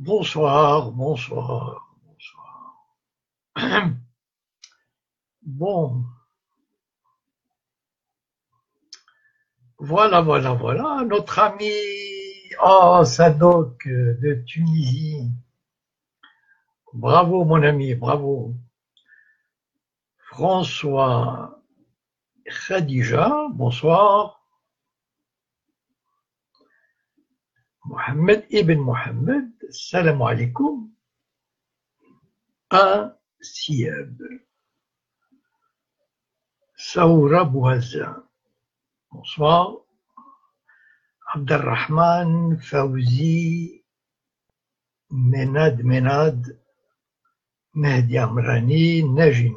Bonsoir, bonsoir, bonsoir. Bon, voilà, notre ami, Sadok de Tunisie. Bravo, mon ami, bravo. François Khadija, bonsoir. Mohamed Ibn Mohamed, salam alaikum. Sieb. Saoura Bouhazza, bonsoir. Abdelrahman Fawzi, Menad, Mehdi Amrani, Naji,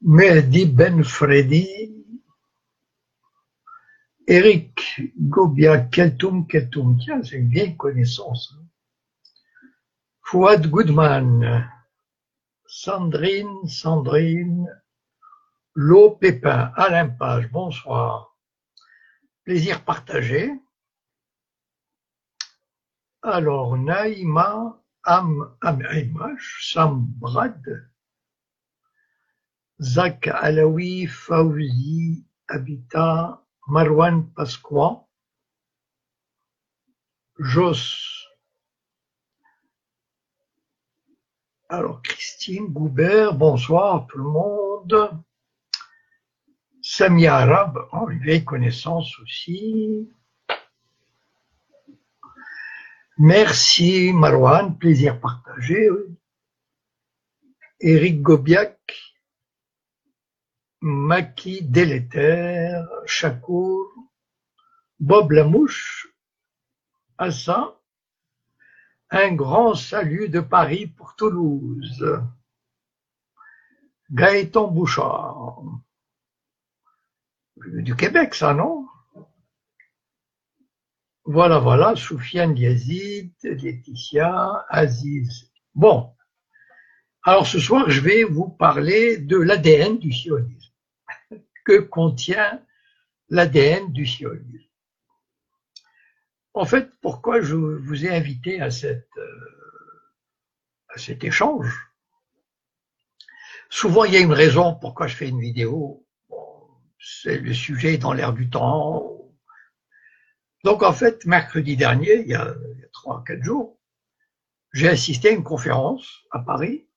Mehdi Ben Freddy, Eric Gobia Keltoum, tiens, c'est une vieille connaissance. Fouad Goodman, Sandrine, Lo Pépin, Alain Page, bonsoir. Plaisir partagé. Alors, Naïma, Aimash, Sam Brad, Zach Alaoui, Fawzi, Habitat, Marwan Pasqua, Jos. Alors, Christine Goubert, bonsoir tout le monde. Samia Arabe, une vieille connaissance aussi. Merci Marwan, plaisir partagé. Éric Gobiac, Maki Délétère, Chakour, Bob Lamouche, Assa. Un grand salut de Paris pour Toulouse. Gaëtan Bouchard. Du Québec, ça, non? Voilà, Soufiane Yazid, Laetitia, Aziz. Bon, alors ce soir, je vais vous parler de l'ADN du sionisme. Que contient l'ADN du sionisme? En fait, pourquoi je vous ai invité à cet échange? Souvent, il y a une raison pourquoi je fais une vidéo. Bon, c'est le sujet dans l'air du temps. Donc, en fait, mercredi dernier, il y a 3-4 jours, j'ai assisté à une conférence à Paris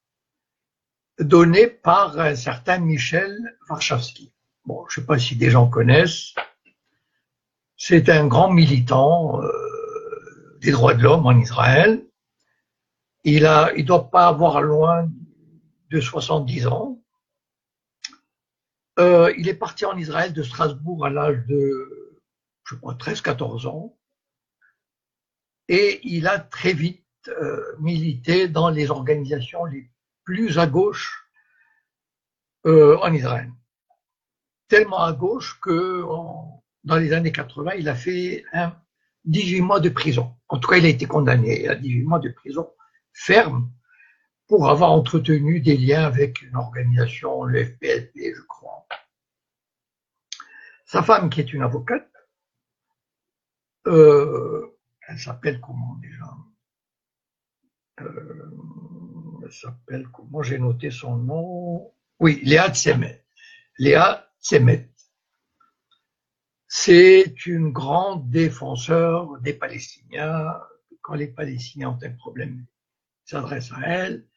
donnée par un certain Michel Warschawski. Bon, je ne sais pas si des gens connaissent. C'est un grand militant des droits de l'homme en Israël. Il doit pas avoir loin de 70 ans. Il est parti en Israël de Strasbourg à l'âge de, je crois, 13-14 ans. Et il a très vite milité dans les organisations les plus à gauche en Israël. Tellement à gauche que dans les années 80, il a fait 18 mois de prison. En tout cas, il a été condamné à 18 mois de prison ferme pour avoir entretenu des liens avec une organisation, le FPLP, je crois. Sa femme, qui est une avocate, elle s'appelle comment déjà? Elle s'appelle comment? J'ai noté son nom. Oui, Léa Tsemet. Léa Tsemet. C'est une grande défenseur des Palestiniens. Quand les Palestiniens ont un problème, ils s'adressent à elle.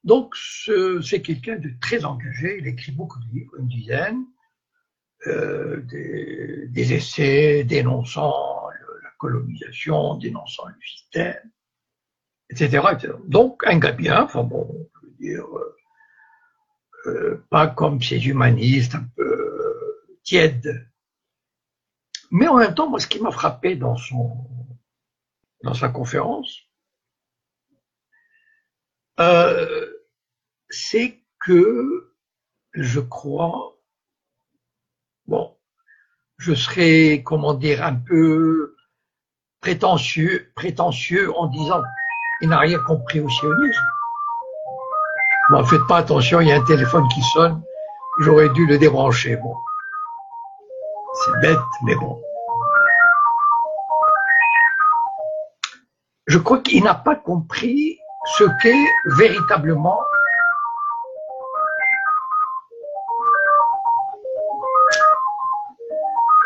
Donc, c'est quelqu'un de très engagé. Il écrit beaucoup de livres, une dizaine, des essais dénonçant la colonisation, dénonçant le système, etc. Donc, un gars bien, enfin bon, je veux dire, pas comme ces humanistes un peu tièdes. Mais en même temps, moi, ce qui m'a frappé dans sa conférence, c'est que je crois, bon, je serais, comment dire, un peu prétentieux en disant il n'a rien compris au sionisme. Bon, faites pas attention, il y a un téléphone qui sonne, j'aurais dû le débrancher. Bon, c'est bête, mais bon. je crois qu'il n'a pas compris ce qu'est véritablement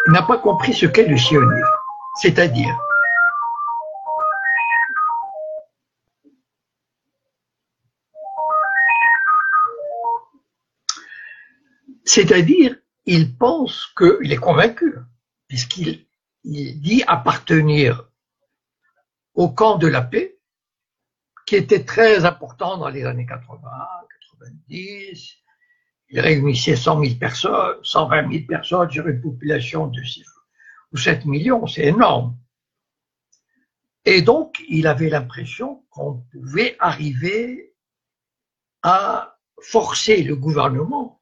n'a pas compris ce qu'est le sionisme. C'est-à-dire, il pense qu'il est convaincu, puisqu'il dit appartenir au camp de la paix, qui était très important dans les années 80, 90. Il réunissait 100 000 personnes, 120 000 personnes sur une population de 6 ou 7 millions, c'est énorme. Et donc, il avait l'impression qu'on pouvait arriver à forcer le gouvernement,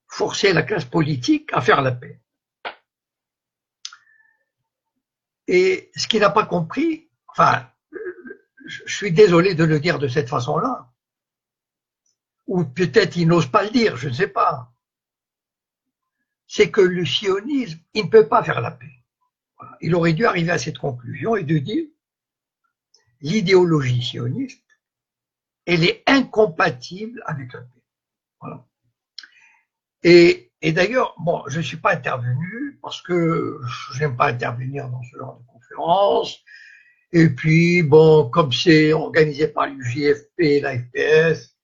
forcer la classe politique à faire la paix. Et ce qu'il n'a pas compris, enfin, je suis désolé de le dire de cette façon-là, ou peut-être il n'ose pas le dire, je ne sais pas, c'est que le sionisme, il ne peut pas faire la paix. Voilà. Il aurait dû arriver à cette conclusion et de dire l'idéologie sioniste, elle est incompatible avec la paix. Voilà. Et d'ailleurs, bon, je ne suis pas intervenu parce que je n'aime pas intervenir dans ce genre de conférence. Et puis, bon, comme c'est organisé par l'UJFP et l'AFPS,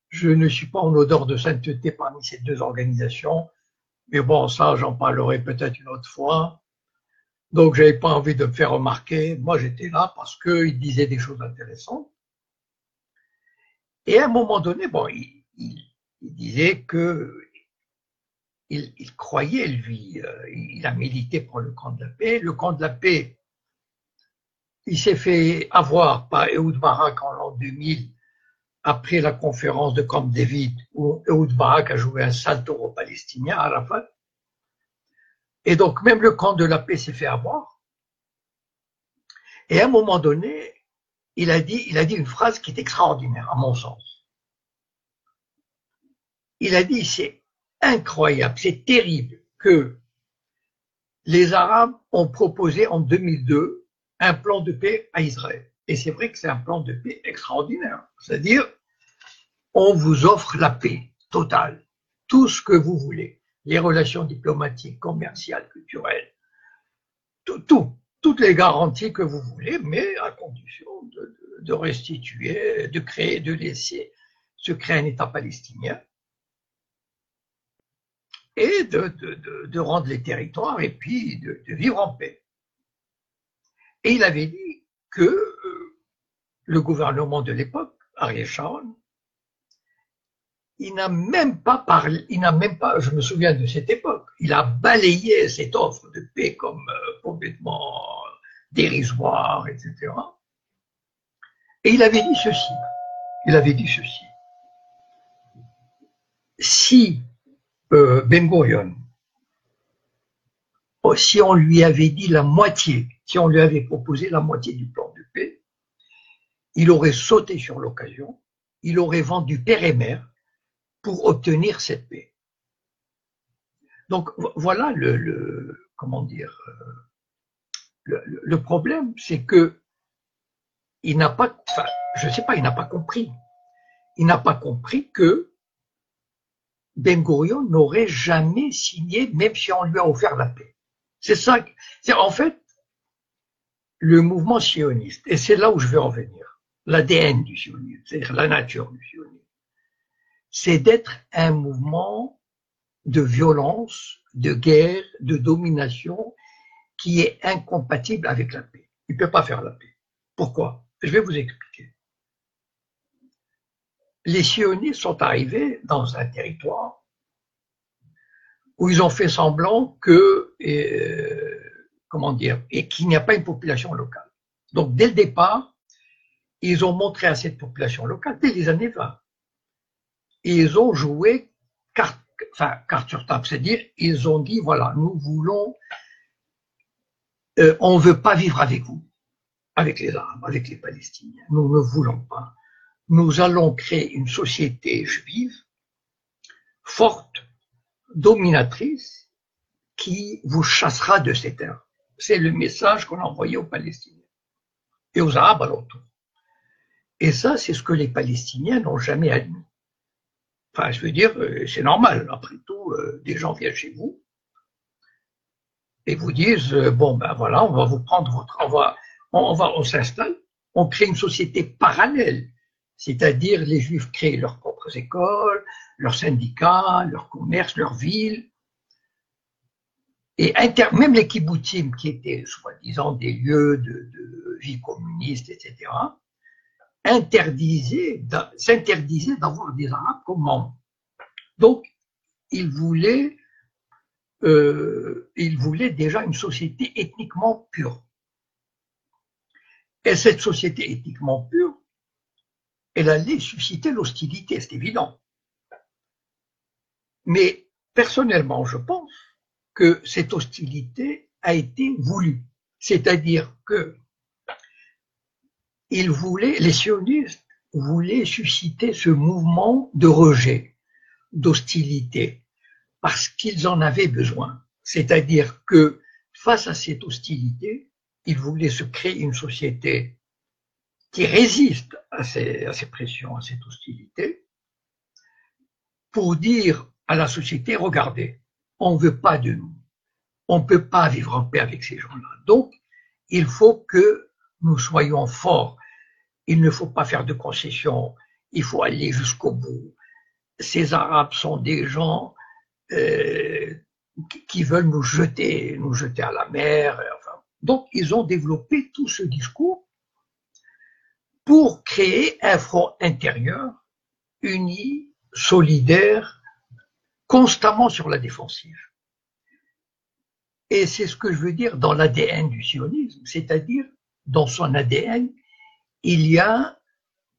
je ne suis pas en odeur de sainteté parmi ces deux organisations. Mais bon, ça, j'en parlerai peut-être une autre fois. Donc, j'avais pas envie de me faire remarquer. Moi, j'étais là parce qu'il disait des choses intéressantes. Et à un moment donné, bon, il disait que il croyait, lui, il a milité pour le camp de la paix. Le camp de la paix, il s'est fait avoir par Ehud Barak en l'an 2000, après la conférence de Camp David, où Ehud Barak a joué un sale tour aux Palestiniens à la fin. Et donc, même le camp de la paix s'est fait avoir. Et à un moment donné, il a dit une phrase qui est extraordinaire, à mon sens. Il a dit, c'est incroyable, c'est terrible que les Arabes ont proposé en 2002 un plan de paix à Israël. Et c'est vrai que c'est un plan de paix extraordinaire. C'est-à-dire, on vous offre la paix totale, tout ce que vous voulez, les relations diplomatiques, commerciales, culturelles, toutes les garanties que vous voulez, mais à condition de restituer, de laisser se créer un État palestinien et de rendre les territoires et puis de vivre en paix. Et il avait dit que le gouvernement de l'époque, Ariel Sharon, il n'a même pas parlé, je me souviens de cette époque, il a balayé cette offre de paix comme complètement dérisoire, etc. Et il avait dit ceci, si Ben Gurion, si on lui avait dit la moitié, si on lui avait proposé la moitié du plan de paix, il aurait sauté sur l'occasion, il aurait vendu père et mère pour obtenir cette paix. Donc voilà comment dire, le problème, c'est que il n'a pas, enfin, je sais pas, il n'a pas compris. Il n'a pas compris que Ben Gurion n'aurait jamais signé, même si on lui a offert la paix. C'est ça, c'est en fait le mouvement sioniste, et c'est là où je veux en venir, l'ADN du sionisme, c'est-à-dire la nature du sionisme, c'est d'être un mouvement de violence, de guerre, de domination, qui est incompatible avec la paix. Il ne peut pas faire la paix. Pourquoi? Je vais vous expliquer. Les sionistes sont arrivés dans un territoire où ils ont fait semblant que, comment dire, et qu'il n'y a pas une population locale. Donc, dès le départ, ils ont montré à cette population locale, dès les années 20, et ils ont joué carte sur table, c'est-à-dire, ils ont dit, voilà, nous voulons, on ne veut pas vivre avec vous, avec les Arabes, avec les Palestiniens, nous ne voulons pas. Nous allons créer une société juive forte, dominatrice, qui vous chassera de ces terres. C'est le message qu'on a envoyé aux Palestiniens. et aux Arabes alentour. Et ça, c'est ce que les Palestiniens n'ont jamais admis. Enfin, je veux dire, c'est normal. Après tout, des gens viennent chez vous et vous disent, bon, ben voilà, on va vous prendre votre, on s'installe, on crée une société parallèle. C'est-à-dire, les Juifs créent leurs propres écoles, leurs syndicats, leurs commerces, leurs villes. Et même les kibbutzim, qui étaient soi-disant des lieux de vie communiste, etc., s'interdisaient d'avoir des Arabes comme membres. Donc, ils voulaient déjà une société ethniquement pure. Et cette société ethniquement pure, elle allait susciter l'hostilité, c'est évident. Mais personnellement, je pense que cette hostilité a été voulue. C'est-à-dire que les sionistes voulaient susciter ce mouvement de rejet, d'hostilité, parce qu'ils en avaient besoin. C'est-à-dire que face à cette hostilité, ils voulaient se créer une société qui résiste à ces pressions, à cette hostilité, pour dire à la société, regardez, on ne veut pas de nous, on ne peut pas vivre en paix avec ces gens-là. Donc, il faut que nous soyons forts, il ne faut pas faire de concessions, il faut aller jusqu'au bout. Ces Arabes sont des gens qui veulent nous jeter à la mer. Enfin, donc, ils ont développé tout ce discours pour créer un front intérieur uni, solidaire, constamment sur la défensive. Et c'est ce que je veux dire dans l'ADN du sionisme, c'est-à-dire dans son ADN, il y a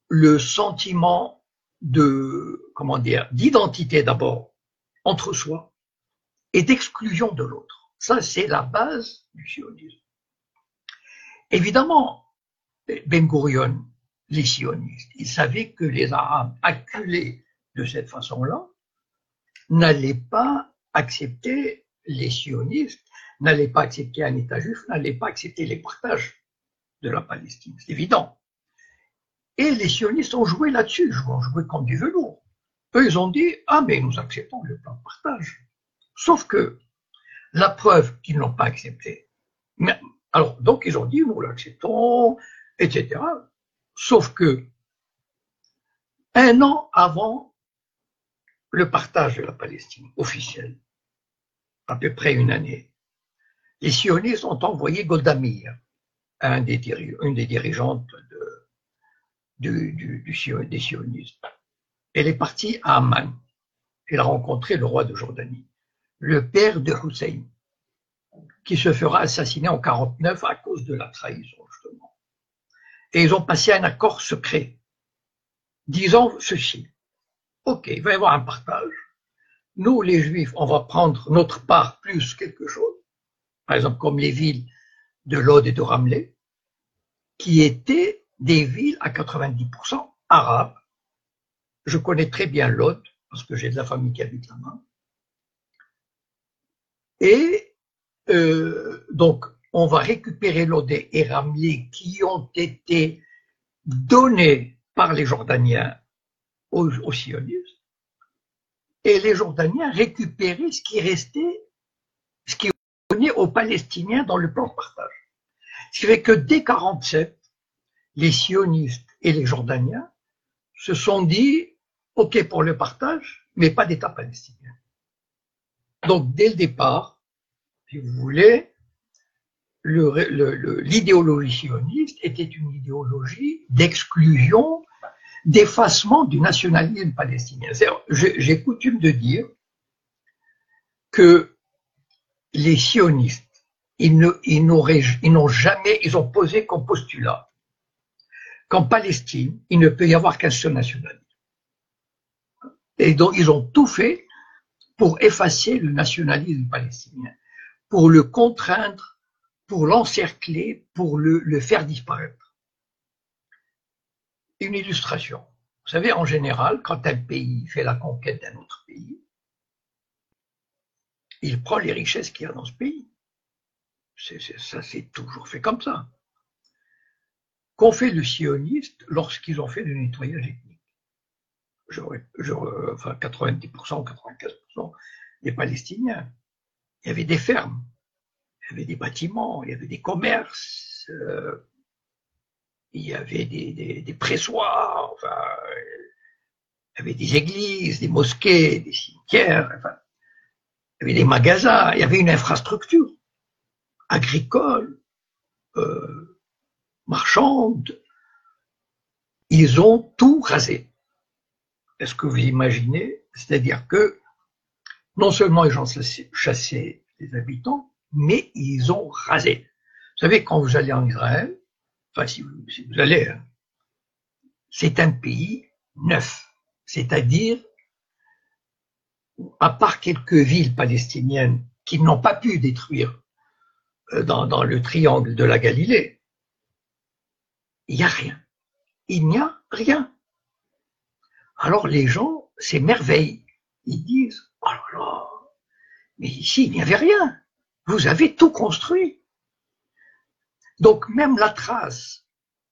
le sentiment d'identité d'abord entre soi et d'exclusion de l'autre. Ça, c'est la base du sionisme. Évidemment, Ben Gurion, les sionistes, ils savaient que les Arabes acculés de cette façon-là n'allaient pas accepter les sionistes, n'allaient pas accepter un État juif, n'allaient pas accepter les partages de la Palestine. C'est évident. Et les sionistes ont joué là-dessus, ont joué comme du velours. Eux, ils ont dit, ah, mais nous acceptons le plan de partage. Sauf que la preuve qu'ils n'ont pas accepté. Mais, alors, donc, ils ont dit, nous l'acceptons, etc. Sauf que, un an avant le partage de la Palestine officiel, à peu près une année, les sionistes ont envoyé Golda Meir, une des dirigeantes des sionistes. Elle est partie à Amman. Elle a rencontré le roi de Jordanie, le père de Hussein, qui se fera assassiner en 49 à cause de la trahison, justement. Et ils ont passé un accord secret, disant ceci. OK, il va y avoir un partage. Nous, les Juifs, on va prendre notre part plus quelque chose, par exemple comme les villes de Lod et de Ramleh, qui étaient des villes à 90% arabes. Je connais très bien Lod, parce que j'ai de la famille qui habite là-bas. Et donc, on va récupérer Lod et Ramleh qui ont été donnés par les Jordaniens aux sionistes, et les Jordaniens récupéraient ce qui restait, ce qui revenait aux Palestiniens dans le plan de partage. Ce qui fait que dès 1947, les sionistes et les Jordaniens se sont dit OK pour le partage, mais pas d'État palestinien. Donc, dès le départ, si vous voulez, l'idéologie sioniste était une idéologie d'exclusion, d'effacement du nationalisme palestinien. J'ai coutume de dire que les sionistes, ils ont posé comme postulat qu'en Palestine, il ne peut y avoir qu'un seul nationalisme. Et donc, ils ont tout fait pour effacer le nationalisme palestinien, pour le contraindre, pour l'encercler, pour le faire disparaître. Une illustration. Vous savez, en général, quand un pays fait la conquête d'un autre pays, il prend les richesses qu'il y a dans ce pays. Ça, c'est toujours fait comme ça. qu'ont fait les sionistes lorsqu'ils ont fait le nettoyage ethnique. Enfin, 90%, 95% des Palestiniens. Il y avait des fermes, il y avait des bâtiments, il y avait des commerces, il y avait des pressoirs, enfin, il y avait des églises, des mosquées, des cimetières, enfin, il y avait des magasins, il y avait une infrastructure agricole, marchande. Ils ont tout rasé. Est-ce que vous imaginez? C'est-à-dire que non seulement ils ont chassé les habitants, mais ils ont rasé. Vous savez, quand vous allez en Israël, enfin si vous allez, hein, c'est un pays neuf. C'est-à-dire, à part quelques villes palestiniennes qui n'ont pas pu détruire dans le triangle de la Galilée, il n'y a rien. Il n'y a rien. Alors les gens s'émerveillent. Ils disent, oh là là, mais ici il n'y avait rien. Vous avez tout construit. Donc même la trace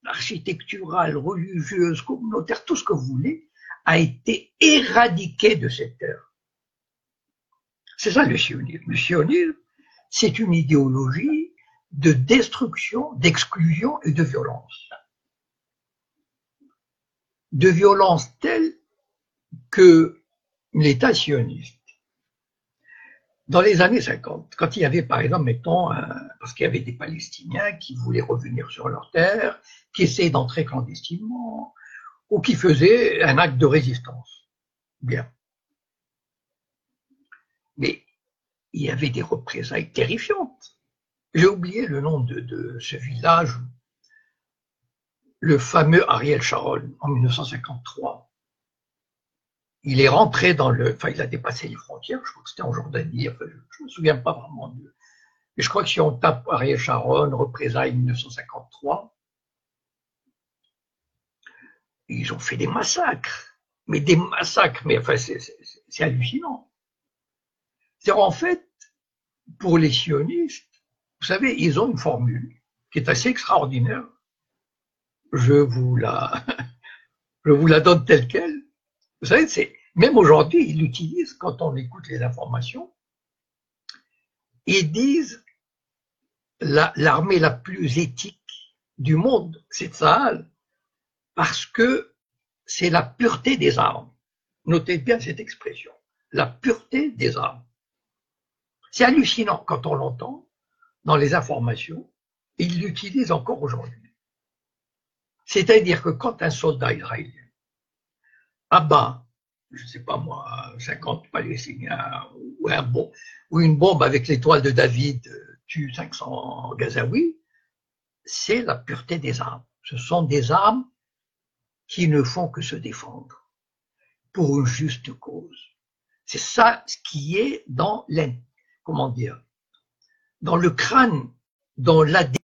architecturale, religieuse, communautaire, tout ce que vous voulez, a été éradiquée de cette terre. C'est ça le sionisme. Le sionisme, c'est une idéologie de destruction, d'exclusion et de violence. De violence telle que l'État sioniste, dans les années 50, quand il y avait par exemple, mettons, parce qu'il y avait des Palestiniens qui voulaient revenir sur leur terre, qui essayaient d'entrer clandestinement, ou qui faisaient un acte de résistance. Bien. Mais il y avait des représailles terrifiantes. J'ai oublié le nom de ce village, le fameux Ariel Sharon, en 1953. Il est rentré enfin, il a dépassé les frontières, je crois que c'était en Jordanie, enfin, je me souviens pas vraiment de, mais je crois que si on tape Ariel Sharon, représailles 1953, ils ont fait des massacres, mais enfin, c'est hallucinant. C'est-à-dire, en fait, pour les sionistes, vous savez, ils ont une formule qui est assez extraordinaire. Je vous la donne telle quelle. Vous savez, même aujourd'hui, ils l'utilisent quand on écoute les informations. Ils disent l'armée la plus éthique du monde, c'est Tsahal, parce que c'est la pureté des armes. Notez bien cette expression, la pureté des armes. C'est hallucinant quand on l'entend dans les informations, ils l'utilisent encore aujourd'hui. C'est-à-dire que quand un soldat israélien abat, je ne sais pas moi, 50 Palestiniens ou une bombe avec l'étoile de David tue 500 Gazaouis, c'est la pureté des armes. Ce sont des armes qui ne font que se défendre pour une juste cause. C'est ça ce qui est dans dans le crâne, dans l'ADN